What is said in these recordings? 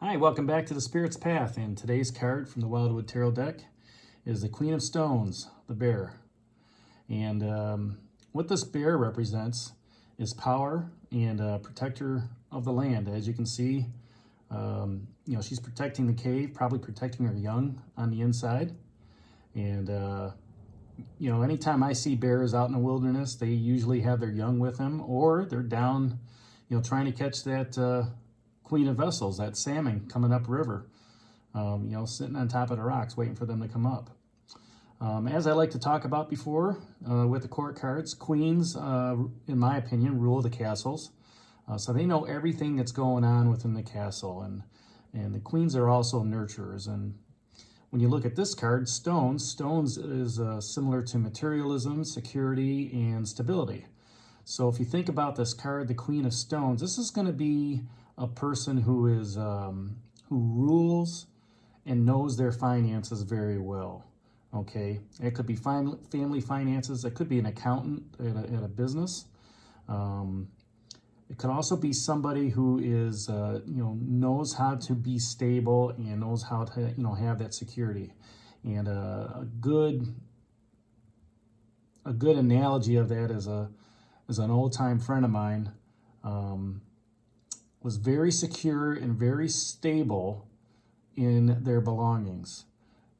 Hi, welcome back to the Spirit's Path, and today's card from the Wildwood Tarot deck is the Queen of Stones, the bear. And what this bear represents is power and protector of the land. As you can see, she's protecting the cave, probably protecting her young on the inside. And, anytime I see bears out in the wilderness, they usually have their young with them, or they're down, trying to catch that Queen of Vessels, that salmon coming up river, sitting on top of the rocks waiting for them to come up. As I like to talk about before with the court cards, queens, in my opinion, rule the castles. So they know everything that's going on within the castle. And the queens are also nurturers. And when you look at this card, stones is similar to materialism, security, and stability. So if you think about this card, the Queen of Stones, this is going to be a person who is who rules and knows their finances very well. Okay, it could be family finances. It could be an accountant at a business. It could also be somebody who is knows how to be stable and knows how to have that security. And a good analogy of that is an old-time friend of mine. Was very secure and very stable in their belongings.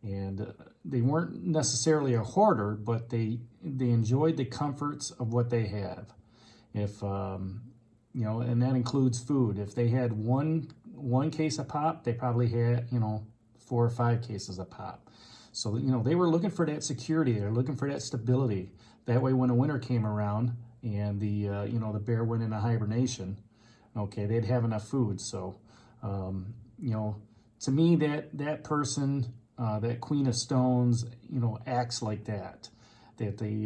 And they weren't necessarily a hoarder, but they enjoyed the comforts of what they have. If, and that includes food. If they had one case of pop, they probably had, 4 or 5 cases of pop. So, they were looking for that security. They're looking for that stability. That way, when the winter came around and the bear went into hibernation, okay, they'd have enough food. So, to me, that person, that Queen of Stones, acts like that. That they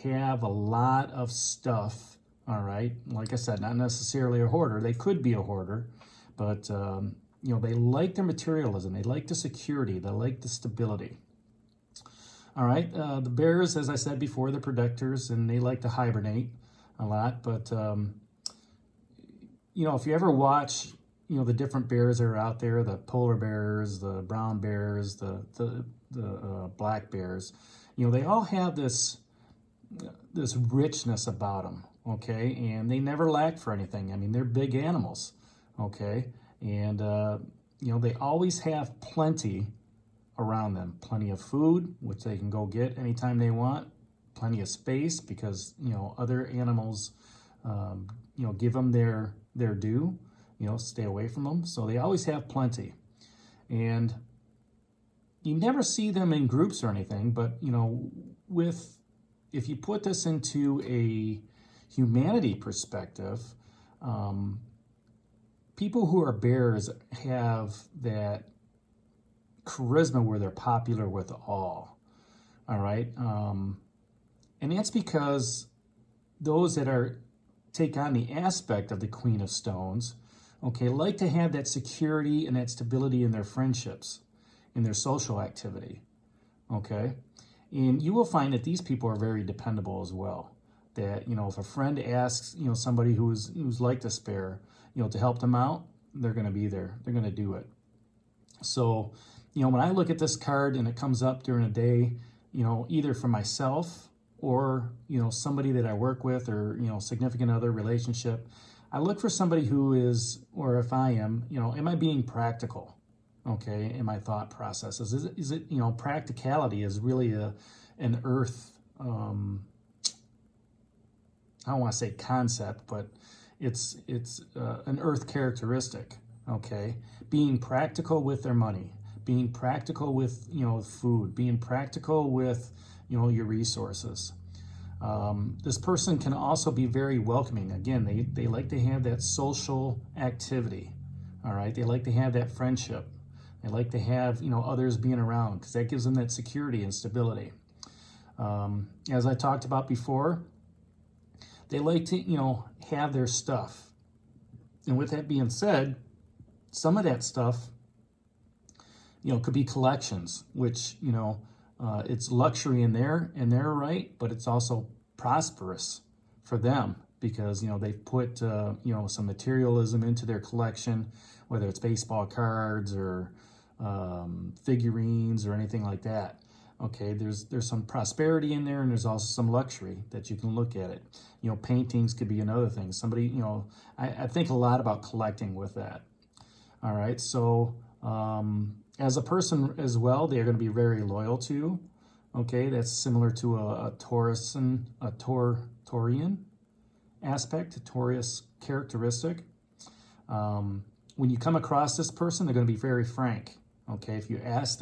have a lot of stuff. All right, like I said, not necessarily a hoarder. They could be a hoarder, but they like their materialism. They like the security. They like the stability. All right, the bears, as I said before, they're protectors, and they like to hibernate a lot, but if you ever watch, the different bears that are out there, the polar bears, the brown bears, the black bears, they all have this richness about them, okay? And they never lack for anything. I mean, they're big animals, okay? And, they always have plenty around them. Plenty of food, which they can go get anytime they want. Plenty of space because, other animals, give them their due, stay away from them. So they always have plenty. And you never see them in groups or anything, but, if you put this into a humanity perspective, people who are bears have that charisma where they're popular with all right? And that's because those that take on the aspect of the Queen of Stones, okay, like to have that security and that stability in their friendships, in their social activity, okay? And you will find that these people are very dependable as well. That, if a friend asks, somebody who's like this bear, to help them out, they're going to be there. They're going to do it. So, when I look at this card and it comes up during a day, either for myself or, somebody that I work with or, significant other relationship, I look for somebody who is, or if I am, am I being practical, okay, in my thought processes? Is it practicality is really an earth, I don't want to say concept, but it's an earth characteristic, okay? Being practical with their money, being practical with, food, being practical with, your resources. This person can also be very welcoming. Again, they like to have that social activity, all right? They like to have that friendship. They like to have, others being around because that gives them that security and stability. As I talked about before, they like to, have their stuff. And with that being said, some of that stuff, could be collections, which, it's luxury in their right, but it's also prosperous for them because, you know, they've put, you know, some materialism into their collection, whether it's baseball cards or figurines or anything like that. Okay, there's some prosperity in there, and there's also some luxury that you can look at it. You know, paintings could be another thing. Somebody, you know, I think a lot about collecting with that. All right, so as a person as well, they're going to be very loyal to you. Okay, that's similar to a Taurian aspect, a Taurus characteristic. When you come across this person, they're going to be very frank. Okay, if you ask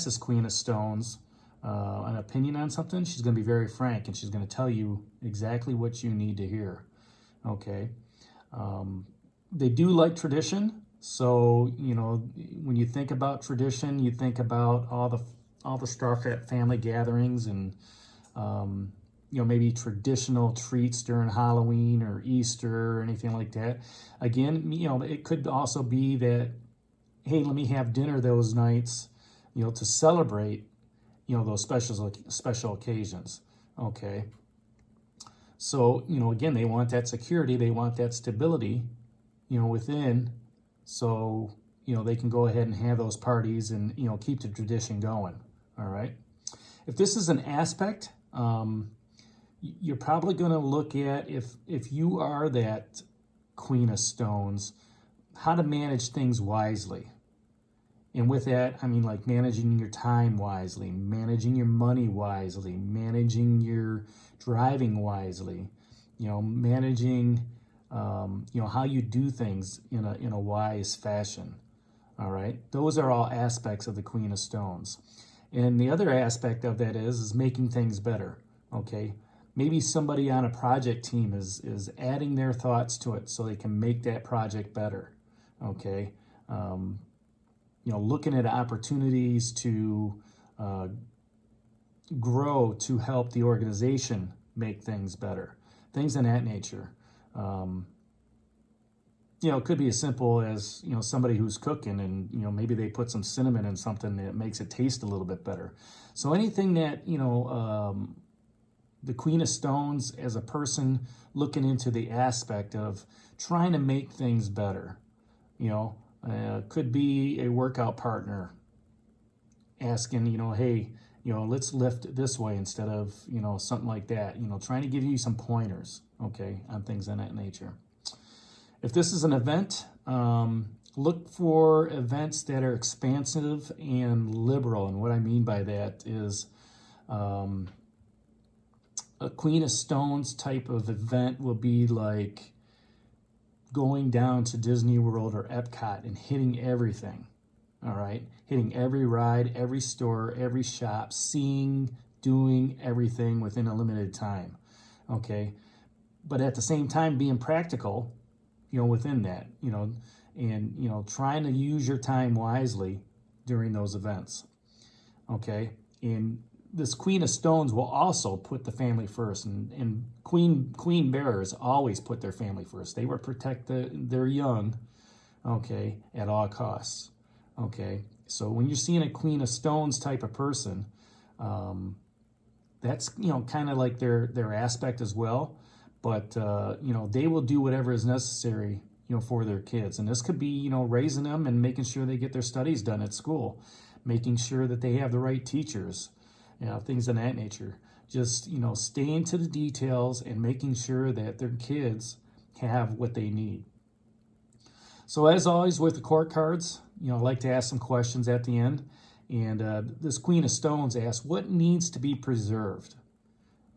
this Queen of Stones an opinion on something, she's going to be very frank, and she's going to tell you exactly what you need to hear. Okay, they do like tradition, so, you know, when you think about tradition, you think about all the stuff at family gatherings, and you know, maybe traditional treats during Halloween or Easter or anything like that. Again, you know, it could also be that, hey, let me have dinner those nights, you know, to celebrate, you know, those special occasions. Okay. So, you know, again, they want that security, they want that stability, you know, within, so, you know, they can go ahead and have those parties and, you know, keep the tradition going. All right. If this is an aspect, you're probably going to look at, if you are that Queen of Stones, how to manage things wisely. And with that, I mean, like managing your time wisely, managing your money wisely, managing your driving wisely, you know, managing, you know, how you do things in a wise fashion. All right. Those are all aspects of the Queen of Stones. And the other aspect of that is making things better. Okay. Maybe somebody on a project team is adding their thoughts to it so they can make that project better. Okay. You know, looking at opportunities to grow, to help the organization make things better, things in that nature. You know, it could be as simple as, you know, somebody who's cooking and, you know, maybe they put some cinnamon in something that makes it taste a little bit better. So anything that, you know, the Queen of Stones as a person looking into the aspect of trying to make things better, you know, could be a workout partner asking, you know, hey, you know, let's lift this way instead of, you know, something like that, you know, trying to give you some pointers, okay, on things in that nature. If this is an event, look for events that are expansive and liberal. And what I mean by that is a Queen of Stones type of event will be like going down to Disney World or Epcot and hitting everything, all right? Hitting every ride, every store, every shop, seeing, doing everything within a limited time, okay? But at the same time, being practical, you know, within that, you know, and, you know, trying to use your time wisely during those events, okay? And this Queen of Stones will also put the family first, and queen bearers always put their family first. They will protect their young, okay, at all costs, okay? So when you're seeing a Queen of Stones type of person, that's, you know, kind of like their aspect as well. But, you know, they will do whatever is necessary, you know, for their kids. And this could be, you know, raising them and making sure they get their studies done at school, making sure that they have the right teachers, you know, things of that nature. Just, you know, staying to the details and making sure that their kids have what they need. So as always with the court cards, you know, I like to ask some questions at the end. And this Queen of Stones asks, what needs to be preserved?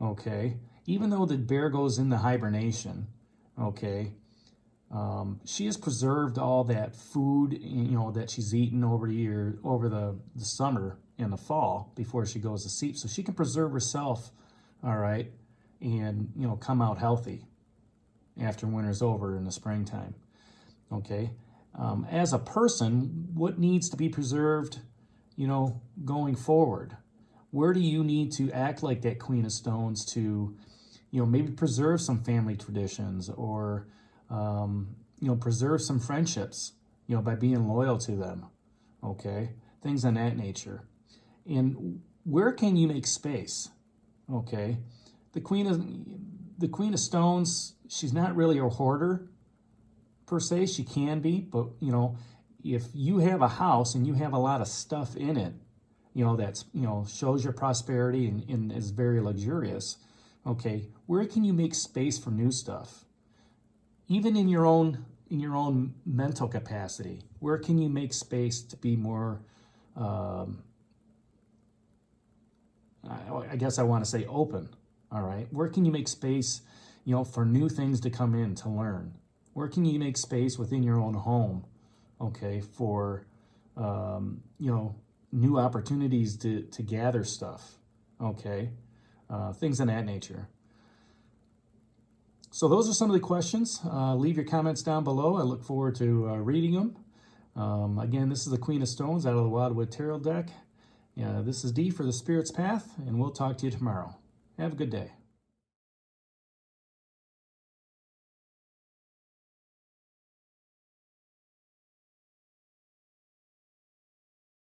Okay. Even though the bear goes into hibernation, okay, she has preserved all that food, you know, that she's eaten over the summer and the fall before she goes to sleep, so she can preserve herself, all right, and, you know, come out healthy after winter's over in the springtime, okay. As a person, what needs to be preserved, you know, going forward? Where do you need to act like that Queen of Stones to, you know, maybe preserve some family traditions, or, you know, preserve some friendships, you know, by being loyal to them, okay? Things of that nature. And where can you make space, okay? The the Queen of Stones, she's not really a hoarder per se. She can be, but you know, if you have a house and you have a lot of stuff in it, you know, that's, you know, shows your prosperity and is very luxurious, okay, where can you make space for new stuff? Even in your own mental capacity, where can you make space to be more, I guess I want to say open, all right? Where can you make space, you know, for new things to come in to learn? Where can you make space within your own home, okay, for, you know, new opportunities to gather stuff, okay? Things of that nature. So those are some of the questions. Leave your comments down below. I look forward to reading them. Again, this is the Queen of Stones out of the Wildwood Tarot deck. This is Dee for the Spirit's Path, and we'll talk to you tomorrow. Have a good day.